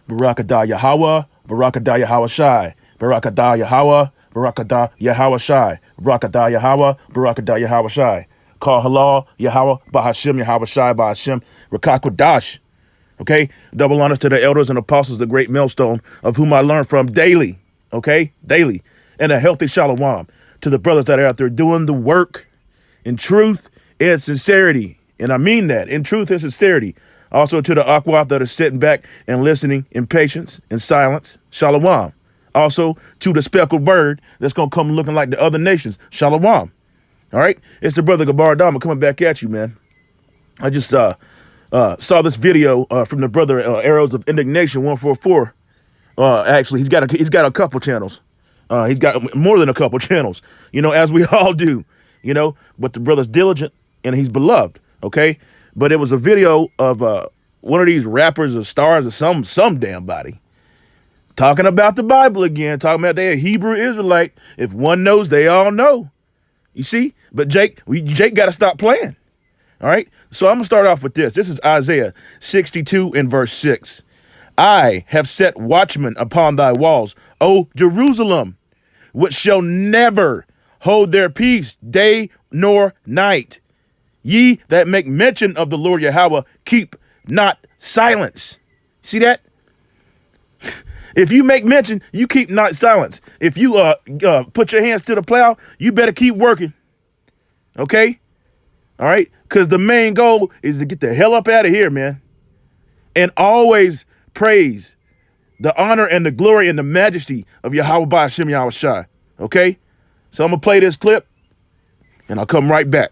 Barakadah Yahweh, Barakadah Yahweh Shai, Barakadah Yahweh, Barakadah Yahweh Shai, Barakadah Yahweh, Barakadah Yahweh Shai. Call halal Yahweh, Bahashim Yahweh Shai, Bahashim, Rakakwadash. Okay, double honors to the elders and apostles, the great millstone, of whom I learn from daily. Okay, daily, and a healthy shalom to the brothers that are out there doing the work in truth and sincerity. And I mean that, in truth and sincerity. Also to the Akwaf that are sitting back and listening in patience and silence. Shalom. Also to the speckled bird that's going to come looking like the other nations. Shalom. All right. It's the brother Gabar Dama coming back at you, man. I just saw this video from the brother Arrows of Indignation 144. Actually, he's got a couple channels. He's got more than a couple channels, you know, as we all do, you know, but the brother's diligent and he's beloved. Okay. But it was a video of one of these rappers or stars or some damn body talking about the Bible again, talking about they're a Hebrew Israelite. If one knows, they all know. You see? But Jake got to stop playing. All right? So I'm going to start off with this. This is Isaiah 62 and verse 6. I have set watchmen upon thy walls, O Jerusalem, which shall never hold their peace day nor night. Ye that make mention of the Lord Yahweh, keep not silence. See that? If you make mention, you keep not silence. If you put your hands to the plow, you better keep working. Okay? All right? Because the main goal is to get the hell up out of here, man. And always praise the honor and the glory and the majesty of Yahweh Ba'ashem Yahweh Shai. Okay? So I'm going to play this clip, and I'll come right back.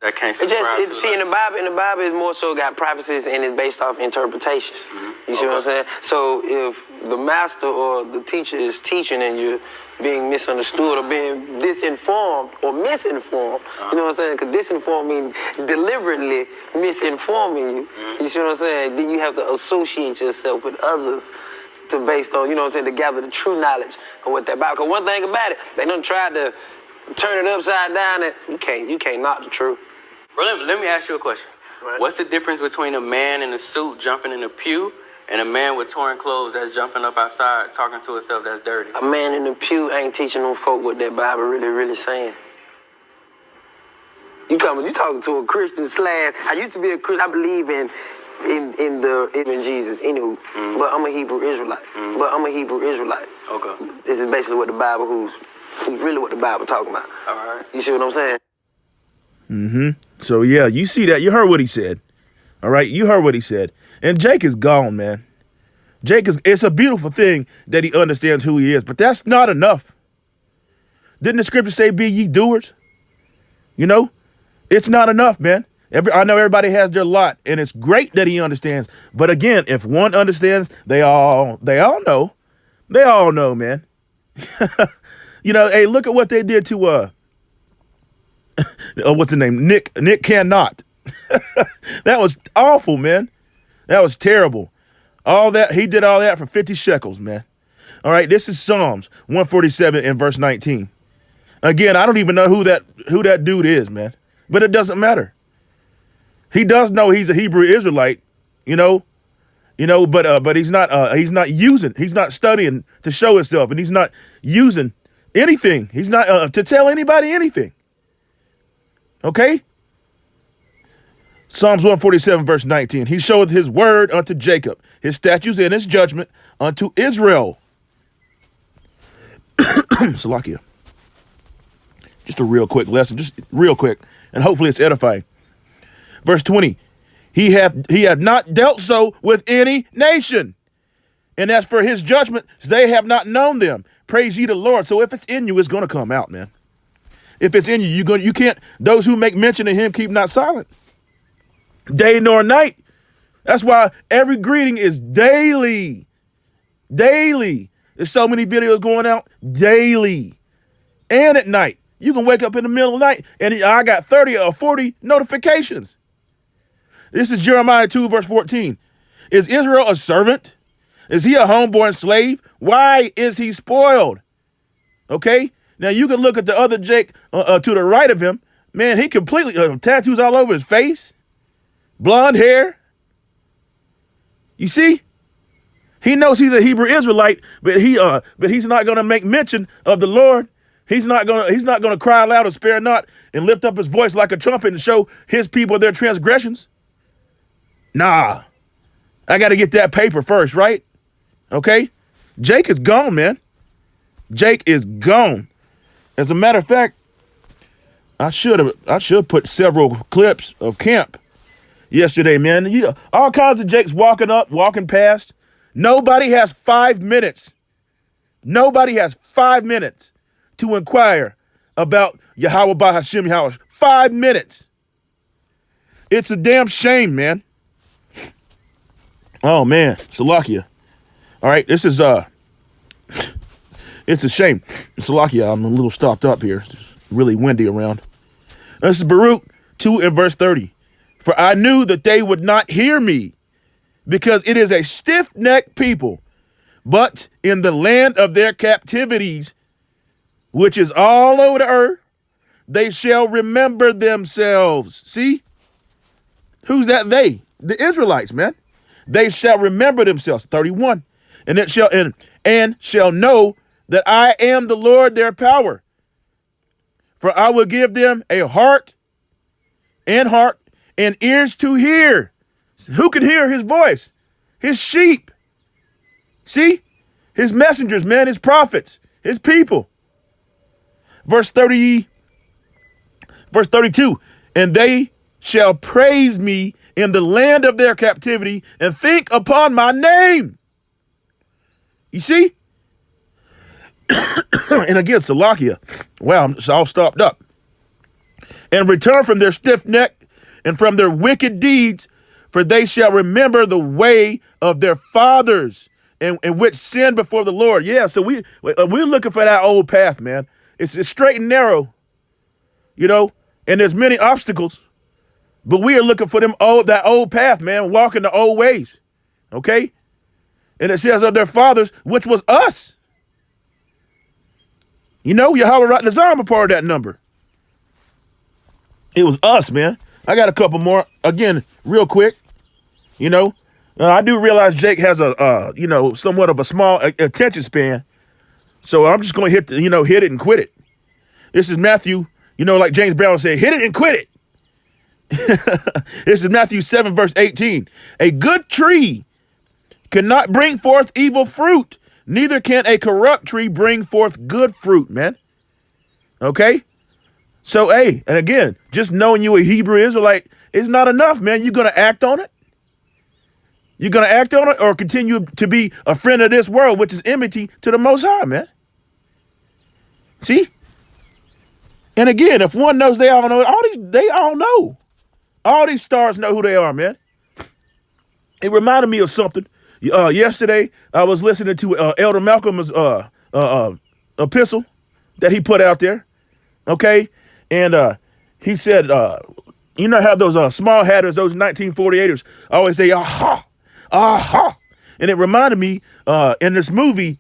That can't see, in the Bible is more so got prophecies and it's based off interpretations. You see what I'm saying? So if the master or the teacher is teaching and you're being misunderstood or being disinformed or misinformed, you know what I'm saying? Because disinform means deliberately misinforming you. You see what I'm saying? Then you have to associate yourself with others to based on, you know what I'm saying, to gather the true knowledge of what that Bible. Because one thing about it, they done tried to turn it upside down and you can't knock the truth. Bro, let me ask you a question. Right. What's the difference between a man in a suit jumping in a pew and a man with torn clothes that's jumping up outside talking to himself that's dirty? A man in the pew ain't teaching them folk what that Bible really saying. You talking to a Christian / I used to be a Christian. I believe in Jesus, anywho. But I'm a Hebrew Israelite. Okay. This is basically what the Bible who's really what the Bible talking about. All right. You see what I'm saying? So yeah, you see that. You heard what he said. All right. You heard what he said. And Jake is gone, man. It's a beautiful thing that he understands who he is, but that's not enough. Didn't the scripture say, be ye doers? You know, it's not enough, man. I know everybody has their lot, and it's great that he understands. But again, if one understands, they all know. They all know, man. You know, hey, look at what they did to what's the name? Nick Cannot. That was awful, man. That was terrible. He did all that for 50 shekels, man. All right, this is Psalms 147 and verse 19. Again, I don't even know who that dude is, man. But it doesn't matter. He does know he's a Hebrew Israelite, but he's not studying to show himself, and he's not using anything. He's not to tell anybody anything. Okay? Psalms 147 verse 19. He showeth his word unto Jacob, his statutes and his judgment unto Israel. Salakia. Just a real quick lesson, just real quick, and hopefully it's edifying. Verse 20. He had not dealt so with any nation. And as for his judgment, they have not known them. Praise ye the Lord. So if it's in you, it's going to come out, man. If it's in you, you can't. Those who make mention of him keep not silent. Day nor night. That's why every greeting is daily. Daily. There's so many videos going out daily. And at night. You can wake up in the middle of the night and I got 30 or 40 notifications. This is Jeremiah 2 verse 14. Is Israel a servant? Is he a homeborn slave? Why is he spoiled? Okay. Now you can look at the other Jake to the right of him, Man, he completely tattoos all over his face, blonde hair. You see? He knows he's a Hebrew Israelite, but he's not going to make mention of the Lord. He's not going to cry aloud or spare not and lift up his voice like a trumpet and show his people their transgressions. Nah. I got to get that paper first, right? Okay? Jake is gone, man. Jake is gone. As a matter of fact, I should put several clips of camp yesterday, man. All kinds of Jakes walking past. Nobody has 5 minutes. Nobody has 5 minutes to inquire about Yahweh Bahashim Yahweh. 5 minutes. It's a damn shame, man. Oh man, Salakia. All right, this is it's a shame. Salakia, I'm a little stopped up here. It's really windy around. This is Baruch 2 and verse 30. For I knew that they would not hear me, because it is a stiff-necked people, but in the land of their captivities, which is all over the earth, they shall remember themselves. See? Who's that they? The Israelites, man. They shall remember themselves. 31. And shall know that I am the Lord their power. For I will give them a heart and ears to hear. Who can hear his voice? His sheep. See? His messengers, man, his prophets, his people. Verse 32. And they shall praise me in the land of their captivity and think upon my name. You see? And again, Salakia. Wow, I'm all stopped up. And return from their stiff neck and from their wicked deeds, for they shall remember the way of their fathers and which sinned before the Lord. Yeah, so we're looking for that old path, man. It's straight and narrow, you know, and there's many obstacles, but we are looking for that old path, man, walking the old ways, okay? And it says of their fathers, which was us. You know, Yahweh Ratnazam a part of that number. It was us, man. I got a couple more. Again, real quick, you know, I do realize Jake has somewhat of a small attention span. So I'm just going to hit it and quit it. This is Matthew, like James Brown said, hit it and quit it. This is Matthew 7, verse 18. A good tree cannot bring forth evil fruit. Neither can a corrupt tree bring forth good fruit, man. Okay? So, hey, and again, just knowing you a Hebrew Israelite is not enough, man. You're going to act on it. You're going to act on it or continue to be a friend of this world, which is enmity to the Most High, man. See? And again, if one knows, they all know. They all know. All these stars know who they are, man. It reminded me of something. Yesterday, I was listening to Elder Malcolm's epistle that he put out there. Okay? And he said, you know how those small hatters, those 1948ers, always say, aha, aha. And it reminded me in this movie,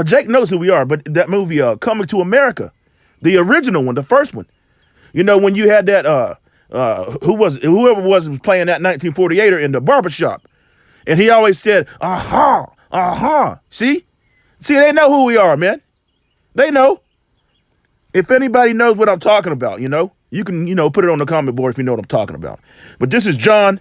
Jake knows who we are, but that movie, Coming to America, the original one, the first one. You know, when you had that, whoever was playing that 1948er in the barbershop. And he always said, aha, aha. See, they know who we are, man. They know. If anybody knows what I'm talking about, you can, put it on the comment board if you know what I'm talking about. But this is John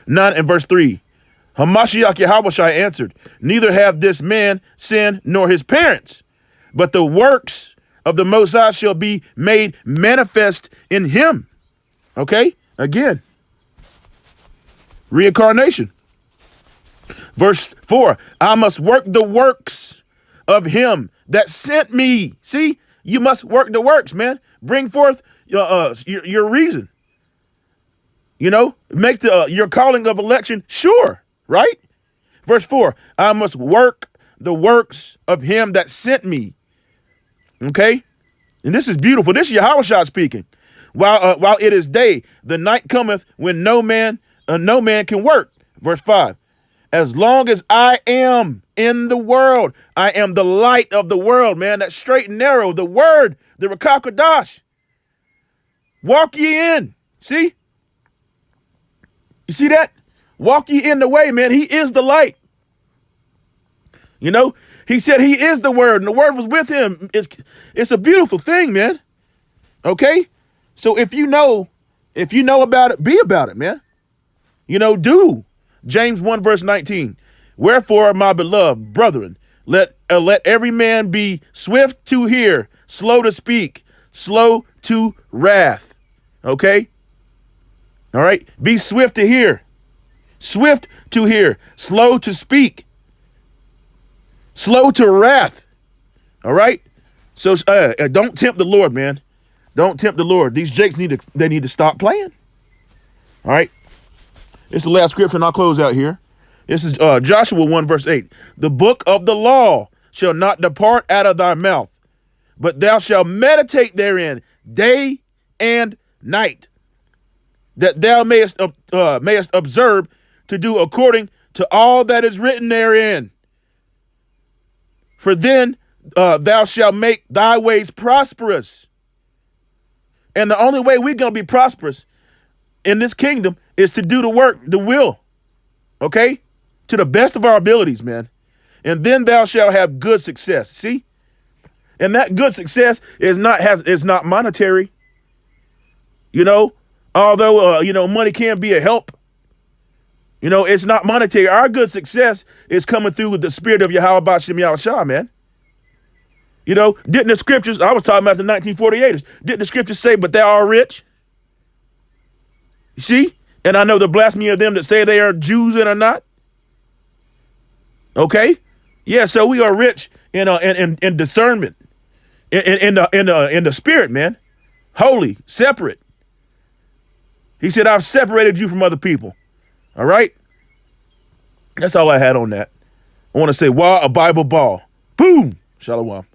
9 and verse 3. Hamashiach Yahushua answered, neither have this man sinned nor his parents, but the works of the Most High shall be made manifest in him. Okay? Again. Reincarnation. Verse 4, I must work the works of him that sent me. See, you must work the works, man. Bring forth your reason. Make your calling of election sure, right? Verse 4, I must work the works of him that sent me. Okay? And this is beautiful. This is Yahushua speaking. While it is day, the night cometh when no man can work. Verse 5. As long as I am in the world, I am the light of the world, man. That's straight and narrow. The word, the Rakakadash. Walk ye in. See? You see that? Walk ye in the way, man. He is the light. You know, he said he is the word, and the word was with him. It's a beautiful thing, man. Okay? So if you know about it, be about it, man. You know, do. James 1 verse 19. Wherefore, my beloved brethren, let every man be swift to hear, slow to speak, slow to wrath. Okay? All right? Be swift to hear, slow to speak, slow to wrath. All right? So don't tempt the Lord, man. Don't tempt the Lord. These jakes need to stop playing. All right? It's the last scripture, and I'll close out here. This is Joshua 1 verse 8. The book of the law shall not depart out of thy mouth, but thou shalt meditate therein day and night, that thou mayest observe to do according to all that is written therein. For then thou shalt make thy ways prosperous. And the only way we're going to be prosperous in this kingdom is to do the work, the will, okay? To the best of our abilities, man. And then thou shalt have good success. See? And that good success is not monetary. You know, although, money can be a help. You know, it's not monetary. Our good success is coming through with the spirit of Yahweh Ba'Shem Yahushua, man. You know, didn't the scriptures, I was talking about the 1948ers, didn't the scriptures say, but thou art rich? You see? And I know the blasphemy of them that say they are Jews and are not. Okay? Yeah, so we are rich in discernment, in the spirit, man. Holy, separate. He said, I've separated you from other people. All right? That's all I had on that. I want to say, wow, a Bible ball. Boom. Shalom.